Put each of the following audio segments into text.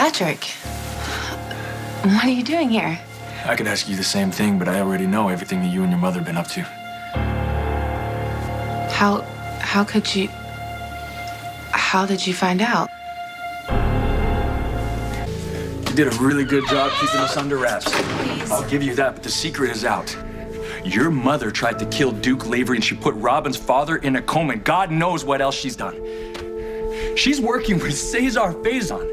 Patrick, what are you doing here? I could ask you the same thing, but I already know everything that you and your mother have been up to. How could you... How did you find out? You did a really good job keeping us under wraps. Please. I'll give you that, but the secret is out. Your mother tried to kill Duke Lavery and she put Robin's father in a coma, and God knows what else she's done. She's working with Cesar Faison.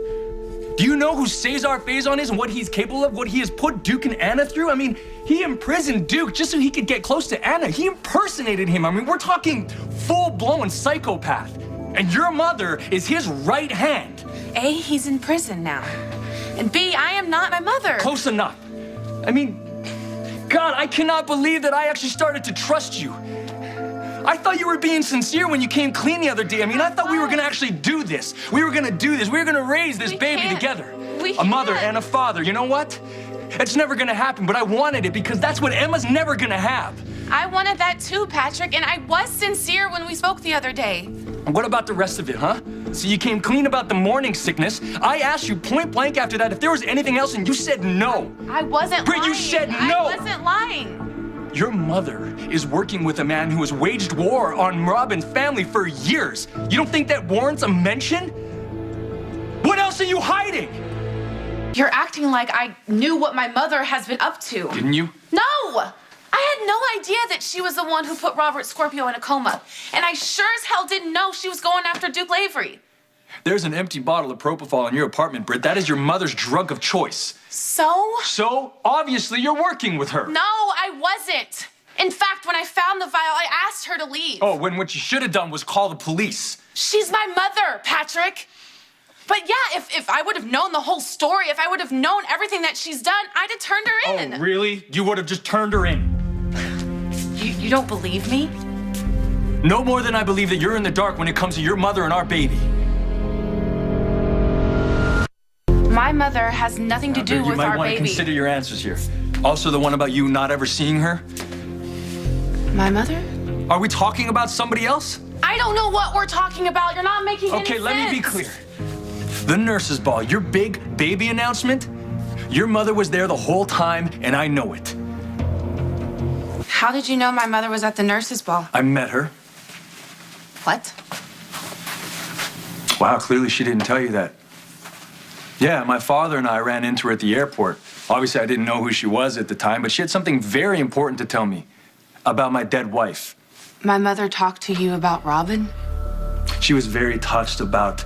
Do you know who Cesar Faison is and what he's capable of? What he has put Duke and Anna through? I mean, he imprisoned Duke just so he could get close to Anna. He impersonated him. I mean, we're talking full-blown psychopath. And your mother is his right hand. A, he's in prison now. And B, I am not my mother. Close enough. I mean, God, I cannot believe that I actually started to trust you. I thought you were being sincere when you came clean the other day. I mean, I thought we were gonna actually do this. We were gonna do this. We were gonna raise this baby together. A mother and a father. You know what? It's never gonna happen, but I wanted it because that's what Emma's never gonna have. I wanted that too, Patrick, and I was sincere when we spoke the other day. And what about the rest of it, huh? So you came clean about the morning sickness. I asked you point blank after that if there was anything else, and you said no. I wasn't Britt, lying. you said no. I wasn't lying. Your mother is working with a man who has waged war on Robin's family for years. You don't think that warrants a mention? What else are you hiding? You're acting like I knew what my mother has been up to. Didn't you? No! I had no idea that she was the one who put Robert Scorpio in a coma. And I sure as hell didn't know she was going after Duke Lavery. There's an empty bottle of propofol in your apartment, Britt. That is your mother's drug of choice. So? So, obviously, you're working with her. No, I wasn't. In fact, when I found the vial, I asked her to leave. Oh, when what you should have done was call the police. She's my mother, Patrick. But yeah, if I would have known the whole story, if I would have known everything that she's done, I'd have turned her in. Oh, really? You would have just turned her in. You don't believe me? No more than I believe that you're in the dark when it comes to your mother and our baby. My mother has nothing to do with our baby. You might want to consider your answers here. Also, the one about you not ever seeing her. My mother? Are we talking about somebody else? I don't know what we're talking about. You're not making any sense. Okay, let me be clear. The nurse's ball, your big baby announcement, your mother was there the whole time, and I know it. How did you know my mother was at the nurse's ball? I met her. What? Wow, clearly she didn't tell you that. Yeah, my father and I ran into her at the airport. Obviously, I didn't know who she was at the time, but she had something very important to tell me about my dead wife. My mother talked to you about Robin? She was very touched about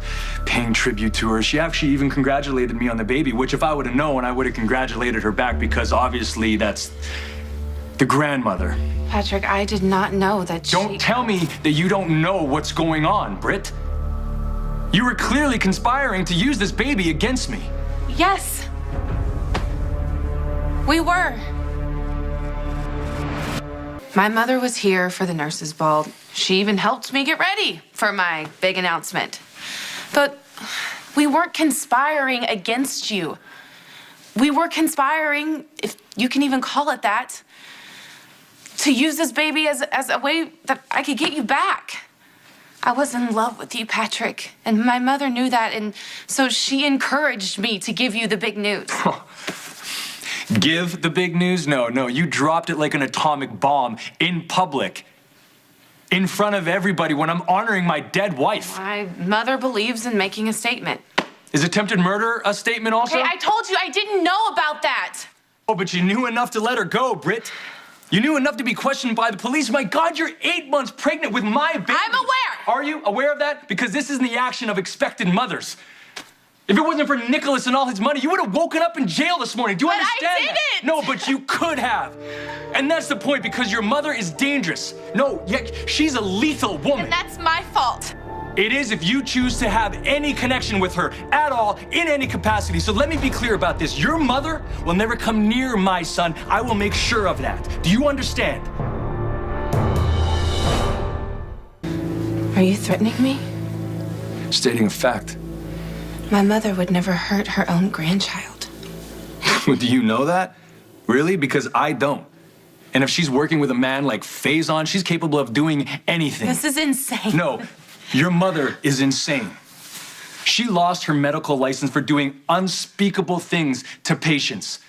paying tribute to her. She actually even congratulated me on the baby, which if I would have known, I would have congratulated her back because obviously that's the grandmother. Patrick, I did not know that she... Don't tell me that you don't know what's going on, Britt. You were clearly conspiring to use this baby against me. Yes. We were. My mother was here for the nurse's ball. She even helped me get ready for my big announcement. But we weren't conspiring against you. We were conspiring, if you can even call it that, to use this baby as a way that I could get you back. I was in love with you, Patrick, and my mother knew that, and so she encouraged me to give you the big news. Give the big news? No, you dropped it like an atomic bomb in public, in front of everybody when I'm honoring my dead wife. My mother believes in making a statement. Is attempted murder a statement also? Hey, I told you I didn't know about that. Oh, but you knew enough to let her go, Britt. You knew enough to be questioned by the police. My God, you're 8 months pregnant with my baby. I'm aware. Are you aware of that? Because this isn't the action of expected mothers. If it wasn't for Nicholas and all his money, you would have woken up in jail this morning. Do you understand But I that? didn't. No, but you could have. And that's the point, because your mother is dangerous. No, yet she's a lethal woman. And that's my fault. It is if you choose to have any connection with her at all, in any capacity. So let me be clear about this. Your mother will never come near my son. I will make sure of that. Do you understand? Are you threatening me? Stating a fact. My mother would never hurt her own grandchild. Do you know that? Really? Because I don't. And if she's working with a man like Faison, she's capable of doing anything. This is insane. No, your mother is insane. She lost her medical license for doing unspeakable things to patients.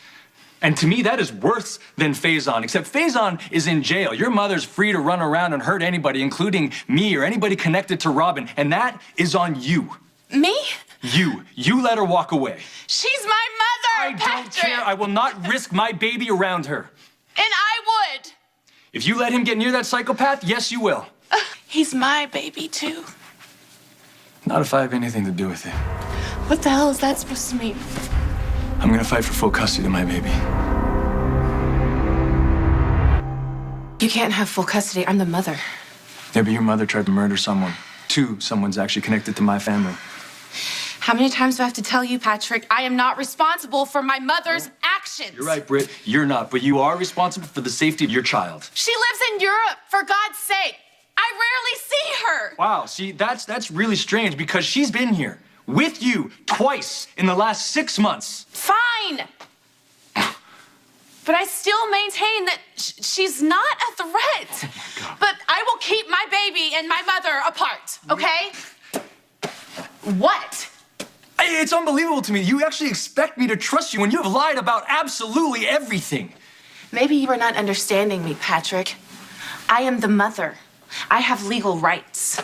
And to me, that is worse than Faison, except Faison is in jail. Your mother's free to run around and hurt anybody, including me or anybody connected to Robin, and that is on you. Me? You let her walk away. She's my mother, I Patrick! don't care. I will not risk my baby around her. And I would. If you let him get near that psychopath, yes, you will. He's my baby, too. Not if I have anything to do with it. What the hell is that supposed to mean? I'm gonna fight for full custody of my baby. You can't have full custody. I'm the mother. Yeah, but your mother tried to murder someone. Someone's actually connected to my family. How many times do I have to tell you, Patrick? I am not responsible for my mother's actions. You're right, Britt. You're not, but you are responsible for the safety of your child. She lives in Europe, for God's sake. I rarely see her. Wow, see, that's really strange because she's been here with you twice in the last 6 months. Fine. But I still maintain that she's not a threat. God. But I will keep my baby and my mother apart, okay? What? It's unbelievable to me. You actually expect me to trust you when you have lied about absolutely everything. Maybe you are not understanding me, Patrick. I am the mother. I have legal rights.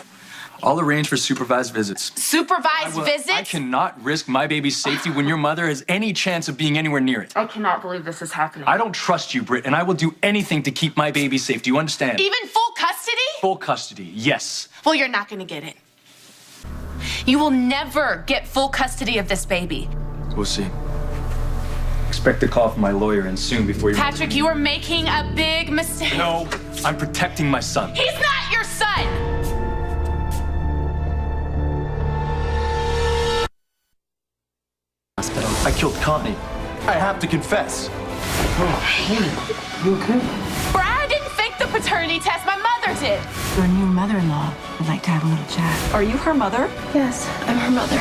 I'll arrange for supervised visits. Supervised visits? I cannot risk my baby's safety when your mother has any chance of being anywhere near it. I cannot believe this is happening. I don't trust you, Britt, and I will do anything to keep my baby safe. Do you understand? Even full custody? Full custody, yes. Well, you're not gonna get it. You will never get full custody of this baby. We'll see. Expect a call from my lawyer and soon before you... Patrick, you are making a big mistake. No, I'm protecting my son. He's not your son! I killed Connie. I have to confess. You okay? Brad didn't fake the paternity test. My mother did. Your new mother-in-law would like to have a little chat. Are you her mother? Yes, I'm her mother.